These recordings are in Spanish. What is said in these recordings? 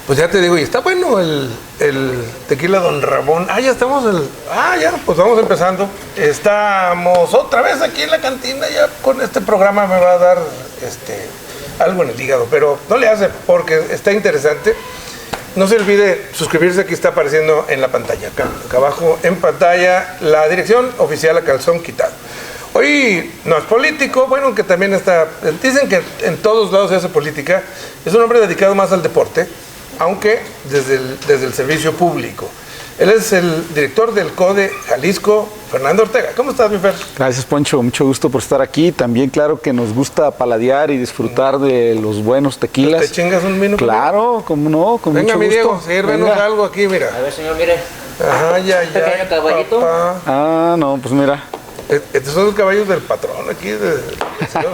Pues ya te digo, y está bueno el tequila Don Ramón. Ya estamos, pues vamos empezando. Estamos otra vez aquí en la cantina, ya con este programa me va a dar algo en el hígado, pero no le hace porque está interesante. No se olvide suscribirse, aquí está apareciendo en la pantalla, acá abajo en pantalla, la dirección oficial a calzón quitado. Hoy no es político, bueno, que también está, dicen que en todos lados se hace política, es un hombre dedicado más al deporte, aunque desde el servicio público. Él es el director del CODE Jalisco, Fernando Ortega. ¿Cómo estás, mi Fer? Gracias, Poncho. Mucho gusto por estar aquí. También, claro, que nos gusta paladear y disfrutar de los buenos tequilas. ¿Te chingas un minuto? Claro, cómo no, con venga, mucho mi gusto. Diego, sírvenos algo aquí, mira. A ver, señor, mire. Ajá, ya. Pequeño caballito. Papá. No, pues mira. Estos son los caballos del patrón aquí, del señor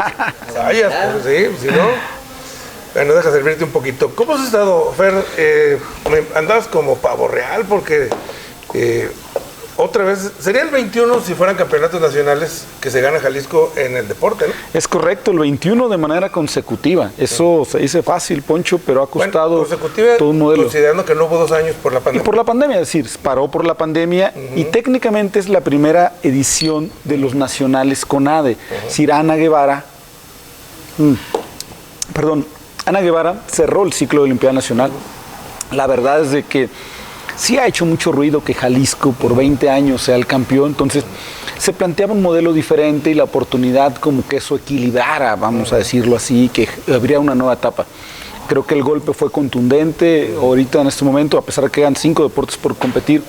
Sayas, pues sí, si no... Bueno, deja servirte un poquito. ¿Cómo has estado, Fer? Andabas como pavo real porque otra vez, sería el 21 si fueran campeonatos nacionales que se gana Jalisco en el deporte, ¿no? Es correcto, el 21 de manera consecutiva. Eso se dice fácil, Poncho, pero ha costado consecutiva, todo un modelo. Considerando que no hubo 2 años por la pandemia. Y por la pandemia, es decir, paró por la pandemia y técnicamente es la primera edición de los nacionales CONADE. Es decir, Ana Guevara cerró el ciclo de Olimpiada Nacional. La verdad es de que sí ha hecho mucho ruido que Jalisco por 20 años sea el campeón, entonces se planteaba un modelo diferente y la oportunidad como que eso equilibrara, vamos a decirlo así, que habría una nueva etapa. Creo que el golpe fue contundente. Ahorita en este momento, a pesar de que quedan 5 deportes por competir,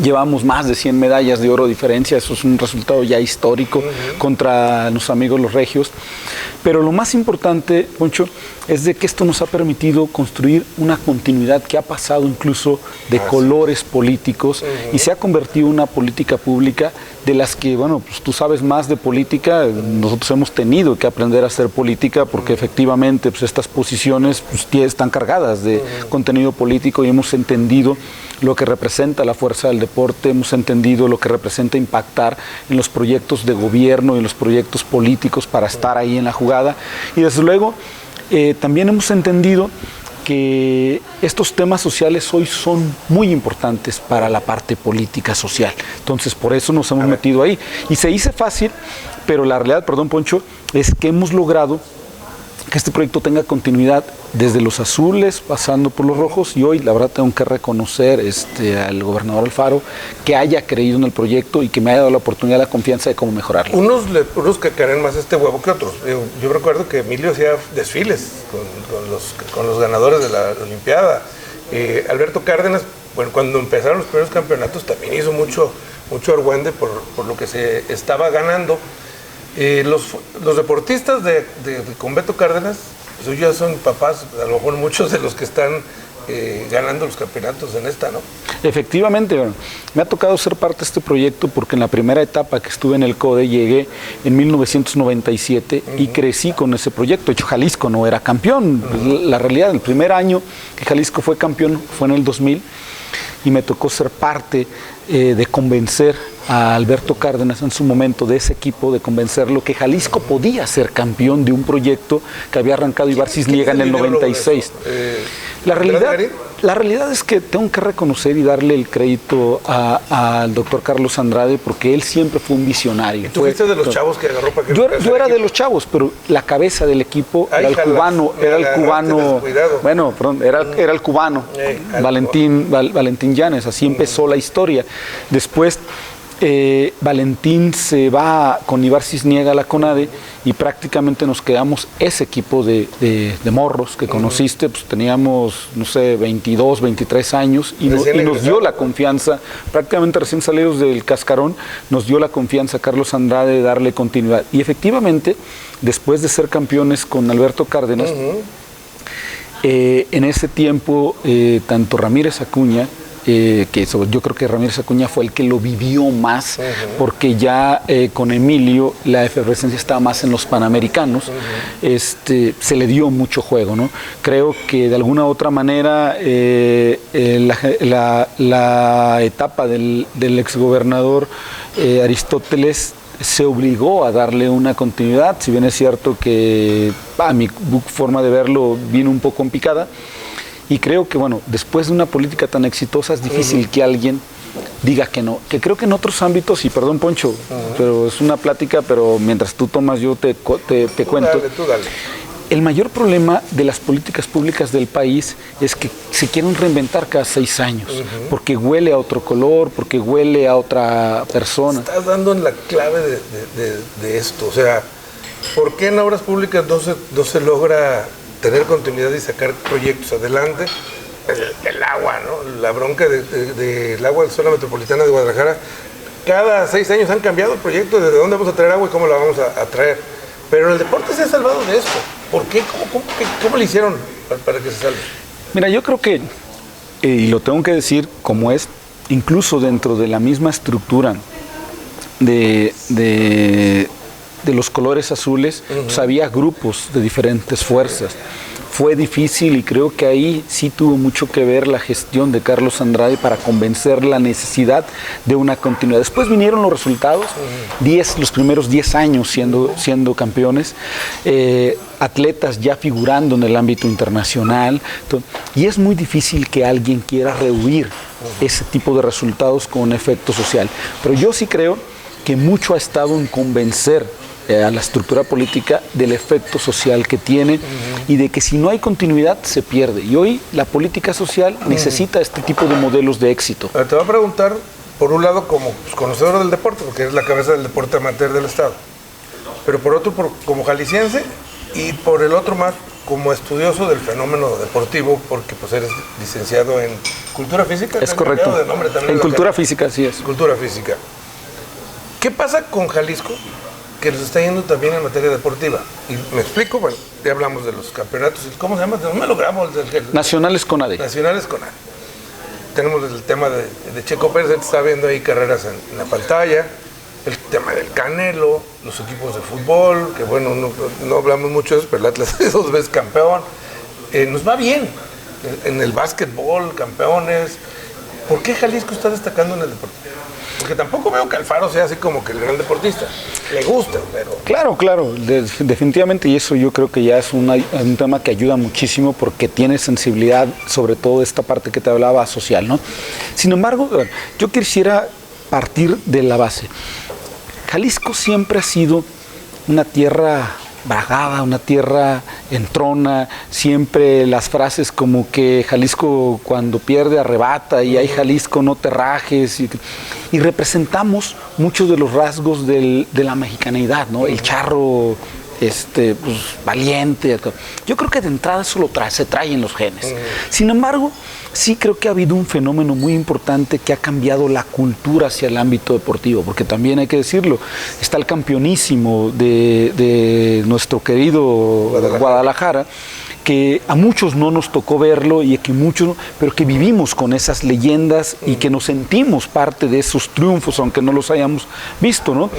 llevamos más de 100 medallas de oro de diferencia. Eso es un resultado ya histórico contra nuestros amigos los regios. Pero lo más importante, Poncho, es de que esto nos ha permitido construir una continuidad que ha pasado incluso de colores políticos y se ha convertido en una política pública de las que, bueno, pues tú sabes más de política. Nosotros hemos tenido que aprender a hacer política porque efectivamente pues, estas posiciones pues, están cargadas de contenido político y hemos entendido lo que representa la fuerza del deporte, hemos entendido lo que representa impactar en los proyectos de gobierno y en los proyectos políticos para estar ahí en la jugada. Y desde luego también hemos entendido que estos temas sociales hoy son muy importantes para la parte política social. Entonces, por eso nos hemos metido ahí. Y se dice fácil, pero la realidad, perdón, Poncho, es que hemos logrado que este proyecto tenga continuidad desde los azules, pasando por los rojos, y hoy la verdad tengo que reconocer al gobernador Alfaro que haya creído en el proyecto y que me haya dado la oportunidad, la confianza de cómo mejorarlo. Unos que creen más este huevo que otros. Yo recuerdo que Emilio hacía desfiles con los ganadores de la Olimpiada. Alberto Cárdenas, bueno, cuando empezaron los primeros campeonatos también hizo mucho argüende por lo que se estaba ganando. Los deportistas con Beto Cárdenas, pues ya son papás, a lo mejor muchos de los que están ganando los campeonatos en esta, ¿no? Efectivamente, bueno, me ha tocado ser parte de este proyecto porque en la primera etapa que estuve en el CODE llegué en 1997 y crecí con ese proyecto. De hecho, Jalisco no era campeón. La realidad, el primer año que Jalisco fue campeón fue en el 2000 y me tocó ser parte de convencer a Alberto Cárdenas en su momento de ese equipo, de convencerlo que Jalisco podía ser campeón de un proyecto que había arrancado Ibar Cisniega en el 96. La realidad es que tengo que reconocer y darle el crédito al doctor Carlos Andrade porque él siempre fue un visionario. ¿Tú fuiste de los chavos que agarró para que yo era de los chavos, pero la cabeza del equipo era el cubano, era el cubano, Valentín Llanes. Así empezó la historia. Después Valentín se va con Ibar Cisniega a la CONADE y prácticamente nos quedamos ese equipo de morros que conociste, pues teníamos, no sé, 22, 23 años y nos dio la confianza, prácticamente recién salidos del cascarón, nos dio la confianza Carlos Andrade de darle continuidad. Y efectivamente, después de ser campeones con Alberto Cárdenas, en ese tiempo, tanto Ramírez Acuña, yo creo que Ramírez Acuña fue el que lo vivió más, porque ya con Emilio la efervescencia estaba más en los Panamericanos, se le dio mucho juego, ¿no? Creo que de alguna u otra manera la etapa del exgobernador Aristóteles se obligó a darle una continuidad, si bien es cierto que a mi forma de verlo vino un poco en picada. Y creo que, bueno, después de una política tan exitosa es difícil que alguien diga que no. Que creo que en otros ámbitos, y perdón Poncho, pero es una plática, pero mientras tú tomas yo te cuento. Tú dale. El mayor problema de las políticas públicas del país es que se quieren reinventar cada 6 años, porque huele a otro color, porque huele a otra persona. Estás dando en la clave de esto, o sea, ¿por qué en obras públicas no se logra tener continuidad y sacar proyectos adelante? El agua, ¿no? La bronca del agua de la zona metropolitana de Guadalajara, cada 6 años han cambiado el proyecto de dónde vamos a traer agua y cómo la vamos a traer. Pero el deporte se ha salvado de esto. ¿Por qué? ¿Cómo le hicieron para que se salve? Mira, yo creo que, y lo tengo que decir como es, incluso dentro de la misma estructura de los colores azules, pues había grupos de diferentes fuerzas. Fue difícil y creo que ahí sí tuvo mucho que ver la gestión de Carlos Andrade para convencer la necesidad de una continuidad. Después vinieron los resultados, los primeros 10 años siendo campeones, atletas ya figurando en el ámbito internacional, y es muy difícil que alguien quiera rehuir ese tipo de resultados con efecto social. Pero yo sí creo que mucho ha estado en convencer a la estructura política del efecto social que tiene y de que si no hay continuidad se pierde. Y hoy la política social necesita este tipo de modelos de éxito. Te voy a preguntar, por un lado, como conocedor del deporte, porque eres la cabeza del deporte amateur del Estado, pero por otro, como jalisciense, y por el otro más, como estudioso del fenómeno deportivo, porque pues eres licenciado en Cultura Física. Es correcto. De nombre también en Cultura Física, sí es. Cultura Física. ¿Qué pasa con Jalisco, que nos está yendo también en materia deportiva? Y me explico, bueno, ya hablamos de los campeonatos, ¿cómo se llama? No me logramos. Nacionales CONADE. Nacionales CONADE. Tenemos el tema de Checo Pérez, está viendo ahí carreras en la pantalla, el tema del Canelo, los equipos de fútbol, que bueno, no hablamos mucho de eso, pero el Atlas es 2 veces campeón. Nos va bien en el básquetbol, campeones. ¿Por qué Jalisco está destacando en el deporte? Porque tampoco veo que Alfaro sea así como que el gran deportista. Le gusta, pero... Claro, definitivamente, y eso yo creo que ya es un tema que ayuda muchísimo porque tiene sensibilidad, sobre todo esta parte que te hablaba social, ¿no? Sin embargo, yo quisiera partir de la base. Jalisco siempre ha sido una tierra bragada, una tierra entrona, siempre las frases como que Jalisco cuando pierde arrebata y hay Jalisco no te rajes, y representamos muchos de los rasgos de la mexicanidad, ¿no? El charro pues, valiente. Yo creo que de entrada eso se trae en los genes. Sin embargo, sí creo que ha habido un fenómeno muy importante que ha cambiado la cultura hacia el ámbito deportivo, porque también hay que decirlo, está el campeonísimo de nuestro querido Guadalajara, que a muchos no nos tocó verlo y que muchos, pero que vivimos con esas leyendas y que nos sentimos parte de esos triunfos, aunque no los hayamos visto, ¿no?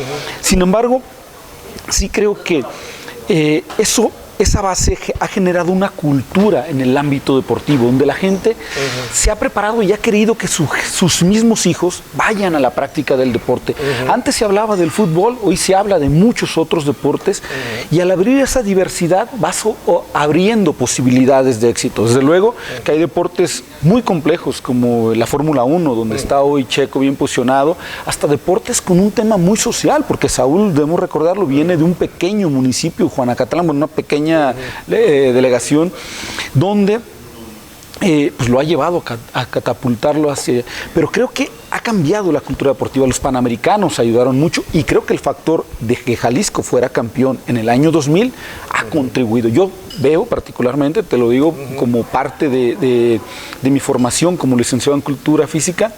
Sin embargo, sí creo que esa base ha generado una cultura en el ámbito deportivo, donde la gente se ha preparado y ha querido que sus mismos hijos vayan a la práctica del deporte. Antes se hablaba del fútbol, hoy se habla de muchos otros deportes, y al abrir esa diversidad vas abriendo posibilidades de éxito. Desde luego que hay deportes muy complejos como la Fórmula 1, donde está hoy Checo bien posicionado, hasta deportes con un tema muy social, porque Saúl, debemos recordarlo, viene de un pequeño municipio, Juanacatlán, una pequeña delegación, donde pues lo ha llevado a catapultarlo hacia... Pero creo que ha cambiado la cultura deportiva. Los Panamericanos ayudaron mucho y creo que el factor de que Jalisco fuera campeón en el año 2000 ha contribuido. Yo veo particularmente, te lo digo como parte de mi formación como licenciado en Cultura Física,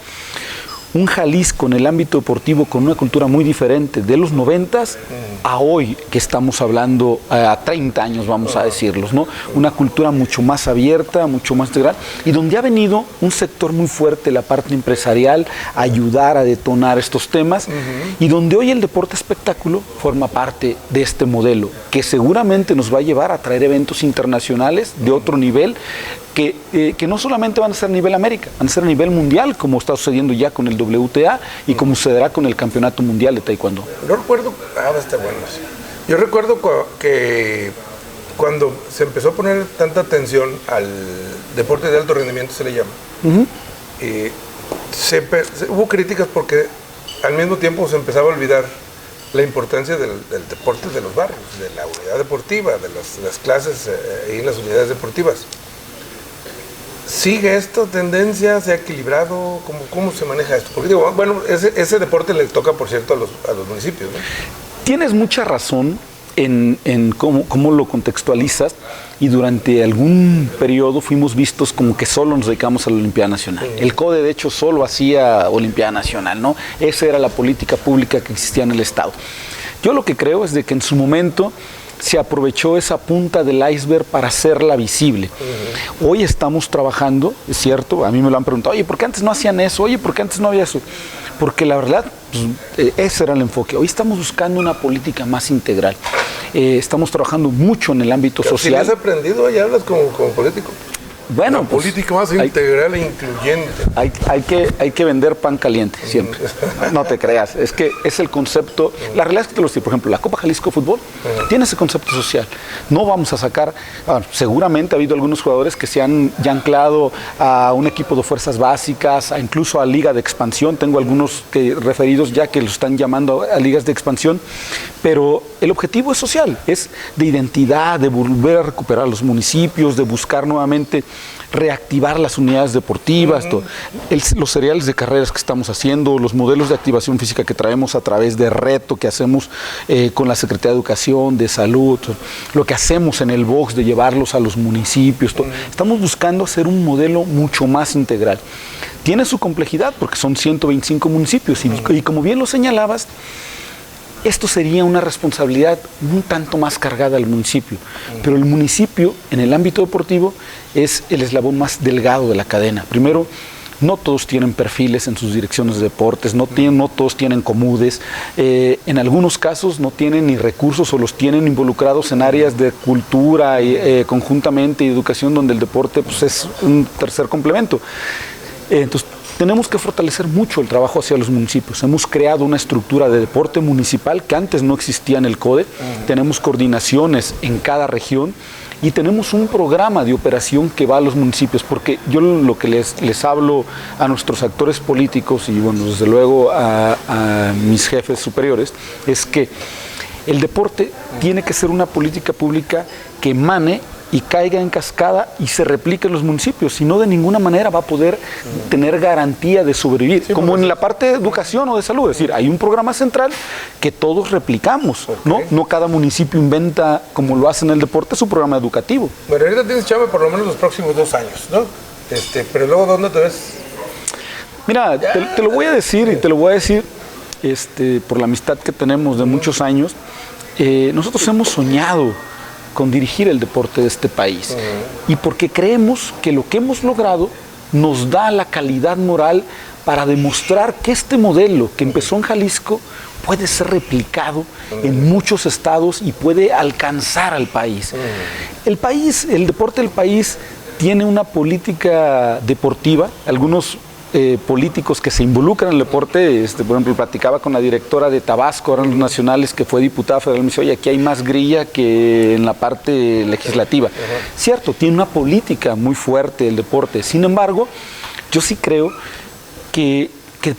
un Jalisco en el ámbito deportivo con una cultura muy diferente de los 90s a hoy, que estamos hablando a 30 años, vamos a decirlos, ¿no? Una cultura mucho más abierta, mucho más integral, y donde ha venido un sector muy fuerte, la parte empresarial, a ayudar a detonar estos temas, y donde hoy el deporte espectáculo forma parte de este modelo, que seguramente nos va a llevar a traer eventos internacionales de otro nivel, que no solamente van a ser a nivel América, van a ser a nivel mundial, como está sucediendo ya con el WTA y como sucederá con el Campeonato Mundial de Taekwondo. Yo recuerdo que cuando se empezó a poner tanta atención al deporte de alto rendimiento se le llama. Hubo críticas porque al mismo tiempo se empezaba a olvidar la importancia del deporte de los barrios, de la unidad deportiva, de las clases y las unidades deportivas. ¿Sigue esta tendencia? ¿Se ha equilibrado? ¿Cómo se maneja esto? Porque digo, bueno, ese deporte le toca, por cierto, a los municipios, ¿no? Tienes mucha razón en cómo lo contextualizas, y durante algún periodo fuimos vistos como que solo nos dedicamos a la Olimpiada Nacional. El CODE, de hecho, solo hacía Olimpiada Nacional, ¿no? Esa era la política pública que existía en el Estado. Yo lo que creo es de que en su momento se aprovechó esa punta del iceberg para hacerla visible. Hoy estamos trabajando, es cierto, a mí me lo han preguntado, oye, ¿por qué antes no hacían eso? Oye, ¿por qué antes no había eso? Porque la verdad, pues, ese era el enfoque. Hoy estamos buscando una política más integral. Estamos trabajando mucho en el ámbito social. Si has aprendido, ya hablas como político. Bueno, una política más integral e incluyente. Hay que vender pan caliente siempre. No te creas, es que es el concepto. La realidad es que te lo digo, por ejemplo, la Copa Jalisco Fútbol tiene ese concepto social. No vamos a sacar, seguramente ha habido algunos jugadores que se han ya anclado a un equipo de fuerzas básicas, incluso a liga de expansión. Tengo algunos referidos ya que lo están llamando a ligas de expansión, pero el objetivo es social, es de identidad, de volver a recuperar los municipios, de buscar nuevamente reactivar las unidades deportivas, los seriales de carreras que estamos haciendo, los modelos de activación física que traemos a través de reto que hacemos con la Secretaría de Educación, de Salud, lo que hacemos en el box de llevarlos a los municipios. Estamos buscando hacer un modelo mucho más integral. Tiene su complejidad porque son 125 municipios y como bien lo señalabas, esto sería una responsabilidad un tanto más cargada al municipio, pero el municipio en el ámbito deportivo es el eslabón más delgado de la cadena. Primero, no todos tienen perfiles en sus direcciones de deportes, no todos tienen comudes, en algunos casos no tienen ni recursos o los tienen involucrados en áreas de cultura conjuntamente y educación donde el deporte pues, es un tercer complemento. Entonces, tenemos que fortalecer mucho el trabajo hacia los municipios. Hemos creado una estructura de deporte municipal que antes no existía en el CODE. Tenemos coordinaciones en cada región y tenemos un programa de operación que va a los municipios, porque yo lo que les hablo a nuestros actores políticos y bueno, desde luego a mis jefes superiores, es que el deporte tiene que ser una política pública que emane y caiga en cascada y se replique en los municipios, si no de ninguna manera va a poder tener garantía de sobrevivir, sí, como en la parte de educación o de salud, es decir, hay un programa central que todos replicamos, no cada municipio inventa como lo hace en el deporte su programa educativo. Bueno, ahorita tienes chamba por lo menos los próximos 2 años, ¿no? Pero luego, ¿dónde te ves? Mira, te lo voy a decir y te lo voy a decir por la amistad que tenemos de muchos años. Nosotros hemos soñado con dirigir el deporte de este país y porque creemos que lo que hemos logrado nos da la calidad moral para demostrar que este modelo que empezó en Jalisco puede ser replicado en muchos estados y puede alcanzar al país. El deporte del país tiene una política deportiva, algunos políticos que se involucran en el deporte, por ejemplo, platicaba con la directora de Tabasco, ahora en los nacionales, que fue diputada federal, me dice, oye, aquí hay más grilla que en la parte legislativa. Cierto, tiene una política muy fuerte el deporte, sin embargo, yo sí creo que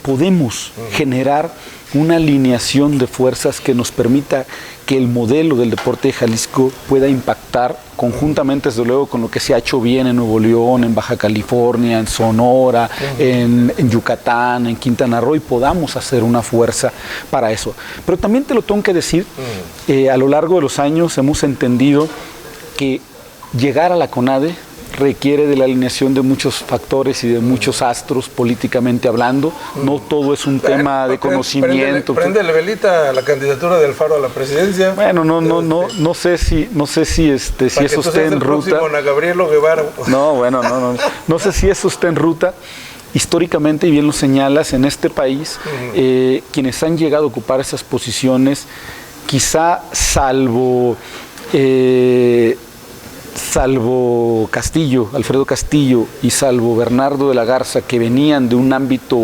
podemos generar una alineación de fuerzas que nos permita que el modelo del deporte de Jalisco pueda impactar conjuntamente, desde luego, con lo que se ha hecho bien en Nuevo León, en Baja California, en Sonora, en Yucatán, en Quintana Roo, y podamos hacer una fuerza para eso. Pero también te lo tengo que decir, a lo largo de los años hemos entendido que llegar a la CONADE requiere de la alineación de muchos factores y de muchos astros políticamente hablando. No todo es un tema de conocimiento. Prende velita a la candidatura de Alfaro a la presidencia. Bueno, no sé si eso esté en ruta. Ana Gabriela Guevara. No sé si eso está en ruta. Históricamente, y bien lo señalas, en este país, quienes han llegado a ocupar esas posiciones, quizá salvo Castillo, Alfredo Castillo, y salvo Bernardo de la Garza, que venían de un ámbito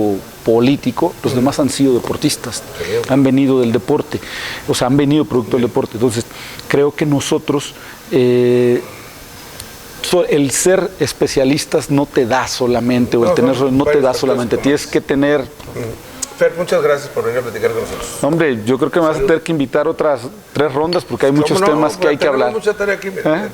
político, los demás han sido deportistas, han venido del deporte, o sea, han venido producto del deporte. Entonces, creo que nosotros el ser especialistas no te da solamente, o el No, tener son no te varios da factores, solamente, como tienes dices. que tener... Fer, muchas gracias por venir a platicar con nosotros. Hombre, yo creo que me vas a tener que invitar otras 3 rondas porque hay muchos ¿Cómo no? temas que hay que Tenemos hablar. mucha tarea aquí, mira,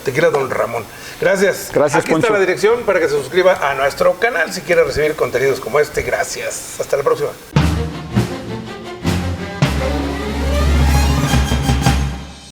Tequila Don Ramón. Gracias. Gracias, Aquí Poncho. está la dirección para que se suscriba a nuestro canal si quiere recibir contenidos como este. Gracias. Hasta la próxima.